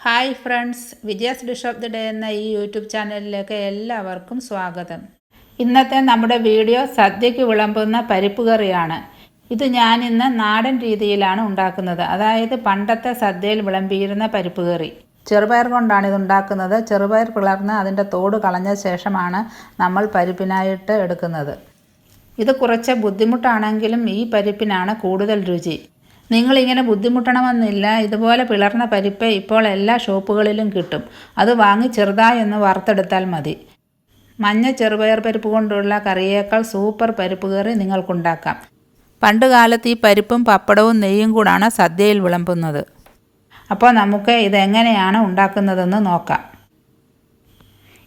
Hi friends, Vijayas dish of the day എന്ന ഈ YouTube ചാനലിലേക്ക് എല്ലാവർക്കും സ്വാഗതം. ഇന്നത്തെ നമ്മുടെ വീഡിയോ സദ്യയ്ക്ക് വിളമ്പുന്ന പരിപ്പ് കറിയാണ്. ഇത് ഞാനിന്ന് നാടൻ രീതിയിലാണ് ഉണ്ടാക്കുന്നത്. അതായത് പണ്ടത്തെ സദ്യയിൽ വിളമ്പിയിരുന്ന പരിപ്പ് കറി. ചെറുപയർ കൊണ്ടാണ് ഇത് ഉണ്ടാക്കുന്നത്. ചെറുപയർ പിളർന്ന് അതിൻ്റെ തോട് കളഞ്ഞ ശേഷമാണ് നമ്മൾ പരിപ്പിനായിട്ട് എടുക്കുന്നത്. ഇത് കുറച്ച് ബുദ്ധിമുട്ടാണെങ്കിലും ഈ പരിപ്പിനാണ് കൂടുതൽ രുചി. നിങ്ങളിങ്ങനെ ബുദ്ധിമുട്ടണമെന്നില്ല. ഇതുപോലെ പിളർന്ന പരിപ്പ് ഇപ്പോൾ എല്ലാ ഷോപ്പുകളിലും കിട്ടും. അത് വാങ്ങി ചെറുതായി ഒന്ന് വറുത്തെടുത്താൽ മതി. മഞ്ഞ ചെറുപയർ പരിപ്പ് കൊണ്ടുള്ള കറിയേക്കാൾ സൂപ്പർ പരിപ്പ് കറി നിങ്ങൾക്കുണ്ടാക്കാം. പണ്ട് കാലത്ത് ഈ പരിപ്പും പപ്പടവും നെയ്യും കൂടാണ് സദ്യയിൽ വിളമ്പുന്നത്. അപ്പോൾ നമുക്ക് ഇതെങ്ങനെയാണ് ഉണ്ടാക്കുന്നതെന്ന് നോക്കാം.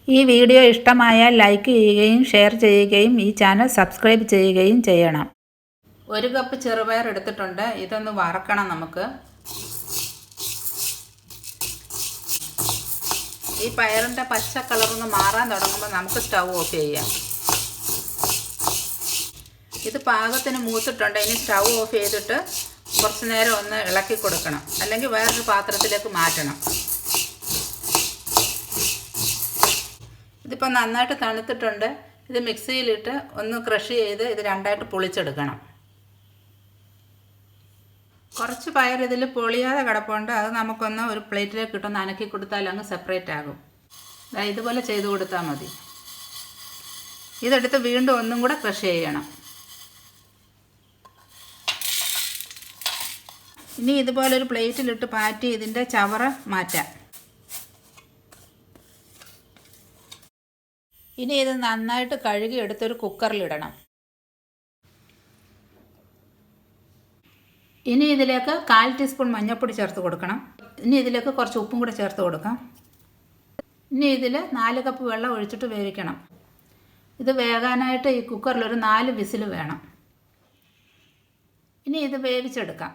ഈ വീഡിയോ ഇഷ്ടമായാൽ ലൈക്ക് ചെയ്യുകയും ഷെയർ ചെയ്യുകയും ഈ ചാനൽ സബ്സ്ക്രൈബ് ചെയ്യുകയും ചെയ്യണം. 1 കപ്പ് ചെറുപയർ എടുത്തിട്ടുണ്ട്. ഇതൊന്ന് വറക്കണം നമുക്ക്. ഈ പയറിൻ്റെ പച്ച കളറൊന്ന് മാറാൻ തുടങ്ങുമ്പോൾ നമുക്ക് സ്റ്റൗ ഓഫ് ചെയ്യാം. ഇത് പാകത്തിന് മൂത്തിട്ടുണ്ട്. ഇനി സ്റ്റൗ ഓഫ് ചെയ്തിട്ട് കുറച്ച് നേരം ഒന്ന് ഇളക്കി കൊടുക്കണം, അല്ലെങ്കിൽ വേറൊരു പാത്രത്തിലേക്ക് മാറ്റണം. ഇതിപ്പോൾ നന്നായിട്ട് തണുത്തിട്ടുണ്ട്. ഇത് മിക്സിയിലിട്ട് ഒന്ന് ക്രഷ് ചെയ്ത് ഇത് രണ്ടായിട്ട് പൊളിച്ചെടുക്കണം. കുറച്ച് പയർ ഇതിൽ പൊളിയാതെ കിടപ്പുണ്ട്. അത് നമുക്കൊന്ന് ഒരു പ്ലേറ്റിലേക്ക് ഇട്ടൊന്ന് അനക്കി കൊടുത്താൽ അങ്ങ് സെപ്പറേറ്റ് ആകും. ഇതുപോലെ ചെയ്ത് കൊടുത്താൽ മതി. ഇതെടുത്ത് വീണ്ടും ഒന്നും കൂടെ ക്രഷ് ചെയ്യണം. ഇനി ഇതുപോലെ ഒരു പ്ലേറ്റിലിട്ട് പാറ്റി ഇതിൻ്റെ ചവറ മാറ്റാം. ഇനി ഇത് നന്നായിട്ട് കഴുകി എടുത്തൊരു കുക്കറിലിടണം. ഇനി ഇതിലേക്ക് 1/4 ടീസ്പൂൺ മഞ്ഞൾപ്പൊടി ചേർത്ത് കൊടുക്കണം. ഇനി ഇതിലേക്ക് കുറച്ച് ഉപ്പും കൂടെ ചേർത്ത് കൊടുക്കാം. ഇനി ഇതിൽ 4 കപ്പ് വെള്ളം ഒഴിച്ചിട്ട് വേവിക്കണം. ഇത് വേകാനായിട്ട് ഈ കുക്കറിലൊരു 4 വിസിൽ വേണം. ഇനി ഇത് വേവിച്ചെടുക്കാം.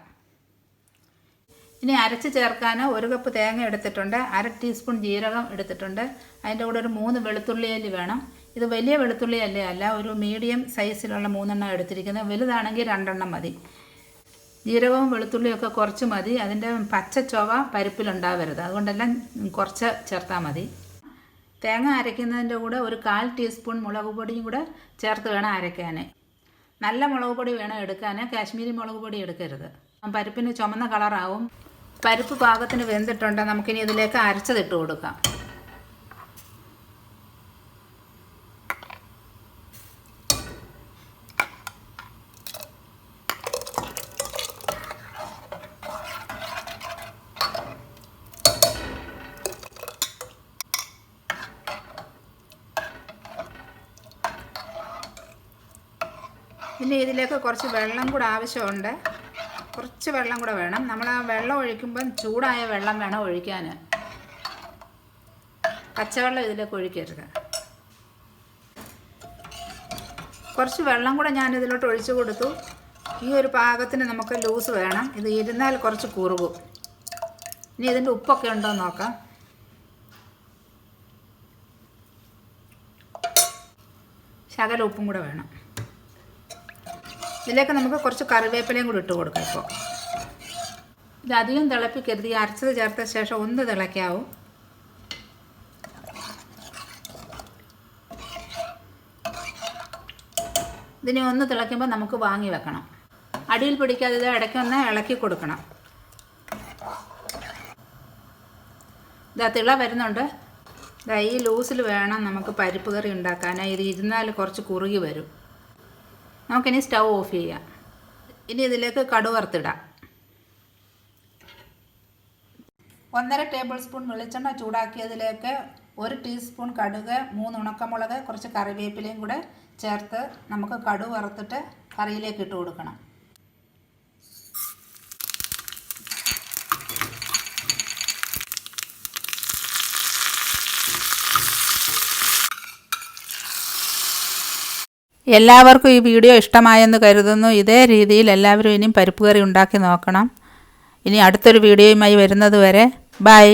ഇനി അരച്ച് ചേർക്കാൻ 1 കപ്പ് തേങ്ങ എടുത്തിട്ടുണ്ട്, 1/2 ടീസ്പൂൺ ജീരകം എടുത്തിട്ടുണ്ട്. അതിൻ്റെ കൂടെ ഒരു 3 വെളുത്തുള്ളി അല്ലി വേണം. ഇത് വലിയ വെളുത്തുള്ളി അല്ല, ഒരു മീഡിയം സൈസിലുള്ള 3 എണ്ണം എടുത്തിരിക്കുന്നത്. വലുതാണെങ്കിൽ 2 എണ്ണം മതി. ജീരകവും വെളുത്തുള്ളിയൊക്കെ കുറച്ച് മതി. അതിൻ്റെ പച്ച ചൊവ പരിപ്പിലുണ്ടാവരുത്, അതുകൊണ്ടെല്ലാം കുറച്ച് ചേർത്താൽ മതി. തേങ്ങ അരയ്ക്കുന്നതിൻ്റെ കൂടെ ഒരു 1/4 ടീസ്പൂൺ മുളക് പൊടിയും കൂടെ ചേർത്ത് വേണം അരയ്ക്കാൻ. നല്ല മുളക് പൊടി വേണം എടുക്കാൻ, കാശ്മീരി മുളക് പൊടി എടുക്കരുത്. പരിപ്പിന് ചുമന്ന കളറാവും. പരിപ്പ് പാകത്തിന് വെന്തിട്ടുണ്ട്. നമുക്കിനി ഇതിലേക്ക് അരച്ചതിട്ട് കൊടുക്കാം. പിന്നെ ഇതിലേക്ക് കുറച്ച് വെള്ളം കൂടെ ആവശ്യമുണ്ട്. കുറച്ച് വെള്ളം കൂടെ വേണം. നമ്മൾ ആ വെള്ളം ഒഴിക്കുമ്പം ചൂടായ വെള്ളം വേണം ഒഴിക്കാൻ. പച്ചവെള്ളം ഇതിലേക്ക് ഒഴിക്കരുത്. കുറച്ച് വെള്ളം കൂടെ ഞാൻ ഇതിലോട്ട് ഒഴിച്ചു കൊടുത്തു. ഈ ഒരു പാകത്തിന് നമുക്ക് ലൂസ് വേണം. ഇത് ഇരുന്നാൽ കുറച്ച് കുറുകും. ഇനി ഇതിൻ്റെ ഉപ്പൊക്കെ ഉണ്ടോ എന്ന് നോക്കാം. ശകലം ഉപ്പും കൂടെ വേണം. ഇതിലേക്ക് നമുക്ക് കുറച്ച് കറിവേപ്പിലയും കൂടി ഇട്ട് കൊടുക്കാം. ഇപ്പോൾ ഇതധികം തിളപ്പിക്കരുത്. ഈ അരച്ചത് ചേർത്ത ശേഷം ഒന്ന് തിളയ്ക്കാവും. ഇതിനെ ഒന്ന് തിളയ്ക്കുമ്പോൾ നമുക്ക് വാങ്ങി വെക്കണം. അടിയിൽ പിടിക്കാതെ ഇത് ഇടയ്ക്കൊന്ന് ഇളക്കി കൊടുക്കണം. ഇതാ തിള വരുന്നുണ്ട്. ഈ ലൂസിൽ വേണം നമുക്ക് പരിപ്പ് കറി ഉണ്ടാക്കാൻ. ഇത് ഇരുന്നാൽ കുറച്ച് കുറുകി വരും. നമുക്കിനി സ്റ്റൗ ഓഫ് ചെയ്യാം. ഇനി ഇതിലേക്ക് കടുക് വറുത്തിടാം. 1.5 ടേബിൾ സ്പൂൺ വെളിച്ചെണ്ണ ചൂടാക്കിയതിലേക്ക് 1 ടീസ്പൂൺ കടുക്, 3 ഉണക്കമുളക്, കുറച്ച് കറിവേപ്പിലയും കൂടെ ചേർത്ത് നമുക്ക് കടുക് വറുത്തിട്ട് കറിയിലേക്ക് ഇട്ട് കൊടുക്കണം. എല്ലാവർക്കും ഈ വീഡിയോ ഇഷ്ടമായെന്ന് കരുതുന്നു. ഇതേ രീതിയിൽ എല്ലാവരും ഇനിയും പരിപ്പ് കറി ഉണ്ടാക്കി നോക്കണം. ഇനി അടുത്തൊരു വീഡിയോയുമായി വരുന്നത് വരെ ബൈ.